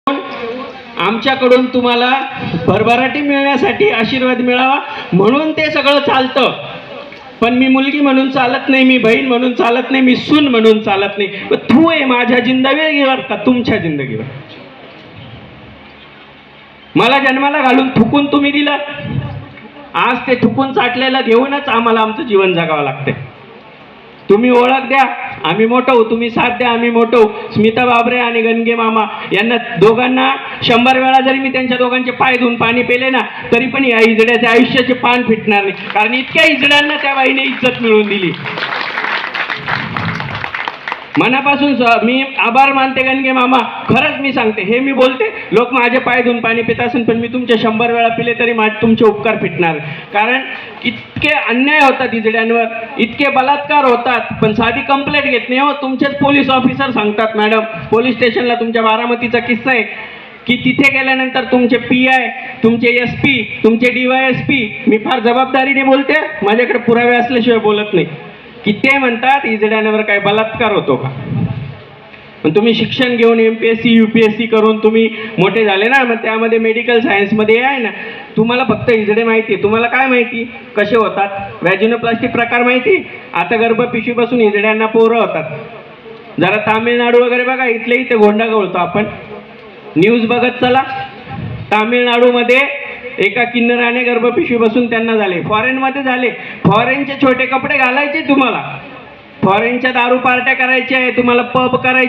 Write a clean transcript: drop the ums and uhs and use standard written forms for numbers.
आमच्याकडून तुम्हाला भरभराटी मिळण्यासाठी आशीर्वाद मिळावा म्हणून ते सगळं चालतं. पण मी मुलगी म्हणून चालत नाही, मी बहीण म्हणून चालत नाही, मी सून म्हणून चालत नाही. तू आहे माझ्या जिंदगीवर का तुमच्या जिंदगीवर? मला जन्माला घालून थुकून तुम्ही दिलं, आज ते थुकून चाटलेलं घेऊनच आम्हाला आमचं जीवन जगावं लागतंय. तुम्ही ओळख द्या, आम्ही मोठं होऊ, तुम्ही साथ द्या, आम्ही मोठं होऊ. स्मिता बाबरे आणि गणगे मामा यांना दोघांना 100 वेळा जरी मी त्यांच्या दोघांचे पाय धुवून पाणी पेले ना, तरी पण या इजड्याच्या आयुष्याचे पान फिटणार नाही. कारण इतक्या इजड्यांना त्या बाईने इज्जत मिळवून दिली. मनापासून मी आभार मानते गणगे मामा. खरंच मी सांगते, हे मी बोलते, लोक माझे पाय धुवून पाणी पित असेल, पण मी तुमचे 100 वेळा पिले तरी तुमचे उपकार फिटणार. कारण इतके अन्याय होतात इजड्यांवर, इतके बलात्कार होतात, पण साधी कंप्लेंट घेत नाही हो. तुमचेच पोलीस ऑफिसर सांगतात, मॅडम पोलीस स्टेशनला तुमच्या बारामतीचा किस्सा आहे की तिथे गेल्यानंतर तुमचे PI, तुमचे SP, तुमचे DYSP, मी फार जबाबदारीने बोलते, माझ्याकडे पुरावे असल्याशिवाय बोलत नाही, की ते म्हणतात इजड्यांवर काय बलात्कार होतो का? पण तुम्ही शिक्षण घेऊन MPSC UPSC करून तुम्ही मोठे झाले ना, मग त्यामध्ये मेडिकल सायन्समध्ये आहे ना, तुम्हाला फक्त इजडे माहिती आहे. तुम्हाला काय माहिती कसे होतात? व्हॅजिनोप्लास्टी प्रकार माहिती? आता गर्भपिशवीपासून इजड्यांना पोरं होतात. जरा तामिळनाडू वगैरे बघा, इथले इथे गोंडा गवळतो आपण. न्यूज बघत चला. तामिळनाडूमध्ये एका किन्नराने गर्भपिशवी बसून त्यांना झाले. फॉरेनमध्ये झाले. फॉरेनचे छोटे कपडे घालायचे तुम्हाला, फॉरेनच्या दारू पार्ट्या करायच्या आहे तुम्हाला, पब करायचे.